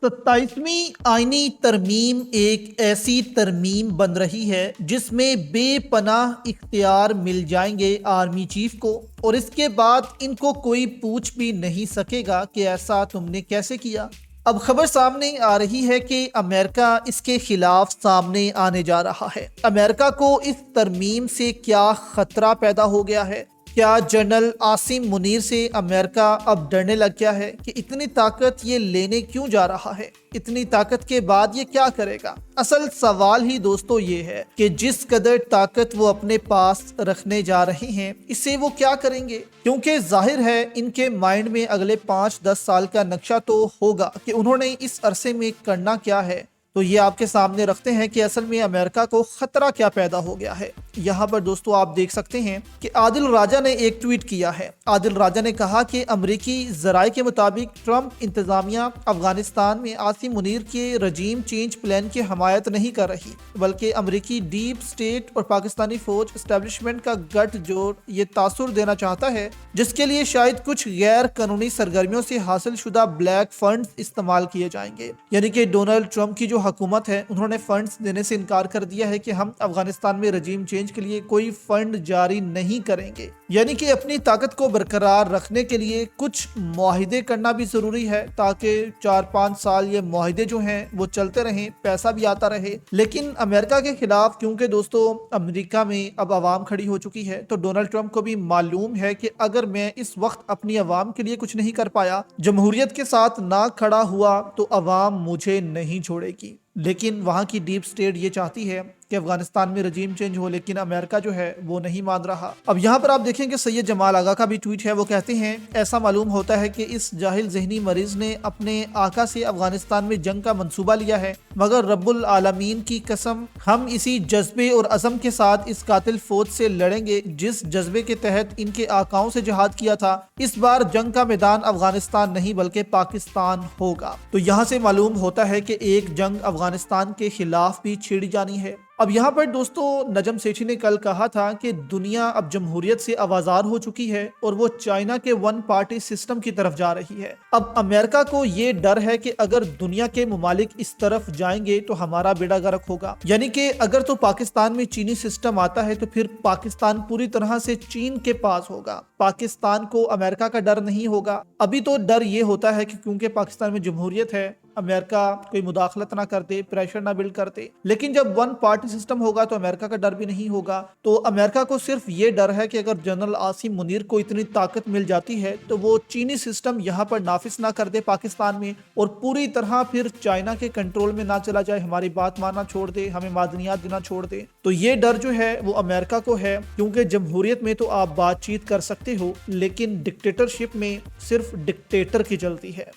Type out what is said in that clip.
27ویں آئینی ترمیم ایک ایسی ترمیم بن رہی ہے جس میں بے پناہ اختیار مل جائیں گے آرمی چیف کو، اور اس کے بعد ان کو کوئی پوچھ بھی نہیں سکے گا کہ ایسا تم نے کیسے کیا۔ اب خبر سامنے آ رہی ہے کہ امریکہ اس کے خلاف سامنے آنے جا رہا ہے۔ امریکہ کو اس ترمیم سے کیا خطرہ پیدا ہو گیا ہے؟ کیا جنرل عاصم منیر سے امریکہ اب ڈرنے لگ گیا ہے کہ اتنی طاقت یہ لینے کیوں جا رہا ہے؟ اتنی طاقت کے بعد یہ کیا کرے گا؟ اصل سوال ہی دوستو یہ ہے کہ جس قدر طاقت وہ اپنے پاس رکھنے جا رہے ہیں اسے وہ کیا کریں گے؟ کیونکہ ظاہر ہے ان کے مائنڈ میں اگلے 5-10 سال کا نقشہ تو ہوگا کہ انہوں نے اس عرصے میں کرنا کیا ہے۔ تو یہ آپ کے سامنے رکھتے ہیں کہ اصل میں امریکہ کو خطرہ کیا پیدا ہو گیا ہے۔ یہاں پر دوستو آپ دیکھ سکتے ہیں کہ عادل راجہ نے ایک ٹویٹ کیا ہے۔ عادل راجہ نے کہا کہ امریکی ذرائع کے مطابق ٹرمپ انتظامیہ افغانستان میں عاصم منیر کے رجیم چینج پلان کی حمایت نہیں کر رہی، بلکہ امریکی ڈیپ سٹیٹ اور پاکستانی فوج اسٹیبلشمنٹ کا گٹھ جوڑ یہ تاثر دینا چاہتا ہے، جس کے لیے شاید کچھ غیر قانونی سرگرمیوں سے حاصل شدہ بلیک فنڈز استعمال کیے جائیں گے۔ یعنی کہ ڈونلڈ ٹرمپ کی جو حکومت ہے انہوں نے فنڈز دینے سے انکار کر دیا ہے کہ ہم افغانستان میں رجیم چینج کے لیے کوئی فنڈ جاری نہیں کریں گے۔ یعنی کہ اپنی طاقت کو برقرار رکھنے کے لیے کچھ معاہدے کرنا بھی ضروری ہے تاکہ 4-5 سال یہ معاہدے جو ہیں وہ چلتے رہیں، پیسہ بھی آتا رہے۔ لیکن امریکہ کے خلاف کیونکہ دوستو امریکہ میں اب عوام کھڑی ہو چکی ہے، تو ڈونلڈ ٹرمپ کو بھی معلوم ہے کہ اگر میں اس وقت اپنی عوام کے لیے کچھ نہیں کر پایا، جمہوریت کے ساتھ نہ کھڑا ہوا، تو عوام مجھے نہیں چھوڑے گی۔ لیکن وہاں کی ڈیپ سٹیٹ یہ چاہتی ہے کہ افغانستان میں رجیم چینج ہو، لیکن امریکہ جو ہے وہ نہیں مان رہا۔ اب یہاں پر آپ دیکھیں کہ سید جمال آغا کا بھی ٹویٹ ہے، وہ کہتے ہیں ایسا معلوم ہوتا ہے کہ اس جاہل ذہنی مریض نے اپنے آقا سے افغانستان میں جنگ کا منصوبہ لیا ہے، مگر رب العالمین کی قسم ہم اسی جذبے اور عزم کے ساتھ اس قاتل فوج سے لڑیں گے جس جذبے کے تحت ان کے آقاؤں سے جہاد کیا تھا۔ اس بار جنگ کا میدان افغانستان نہیں بلکہ پاکستان ہوگا۔ تو یہاں سے معلوم ہوتا ہے کہ ایک جنگ افغانستان کے خلاف بھی چھڑ جانی ہے۔ اب یہاں پر دوستو نجم سیٹھی نے کل کہا تھا کہ دنیا اب جمہوریت سے آوازار ہو چکی ہے اور وہ چائنا کے ون پارٹی سسٹم کی طرف جا رہی ہے۔ اب امریکہ کو یہ ڈر ہے کہ اگر دنیا کے ممالک اس طرف جائیں گے تو ہمارا بیڑا غرق ہوگا۔ یعنی کہ اگر تو پاکستان میں چینی سسٹم آتا ہے تو پھر پاکستان پوری طرح سے چین کے پاس ہوگا، پاکستان کو امریکہ کا ڈر نہیں ہوگا۔ ابھی تو ڈر یہ ہوتا ہے کہ کیونکہ پاکستان میں جمہوریت ہے، امریکہ کوئی مداخلت نہ کرتے، پریشر نہ بلڈ کرتے، لیکن جب ون پارٹی سسٹم ہوگا تو امریکہ کا ڈر بھی نہیں ہوگا۔ تو امریکہ کو صرف یہ ڈر ہے کہ اگر جنرل عاصم منیر کو اتنی طاقت مل جاتی ہے تو وہ چینی سسٹم یہاں پر نافذ نہ کر دے پاکستان میں، اور پوری طرح پھر چائنا کے کنٹرول میں نہ چلا جائے، ہماری بات ماننا چھوڑ دے، ہمیں معدنیات دینا چھوڑ دے۔ تو یہ ڈر جو ہے وہ امریکہ کو ہے، کیونکہ جمہوریت میں تو آپ بات چیت کر سکتے ہو لیکن ڈکٹیٹرشپ میں صرف ڈکٹیٹر کی چلتی ہے۔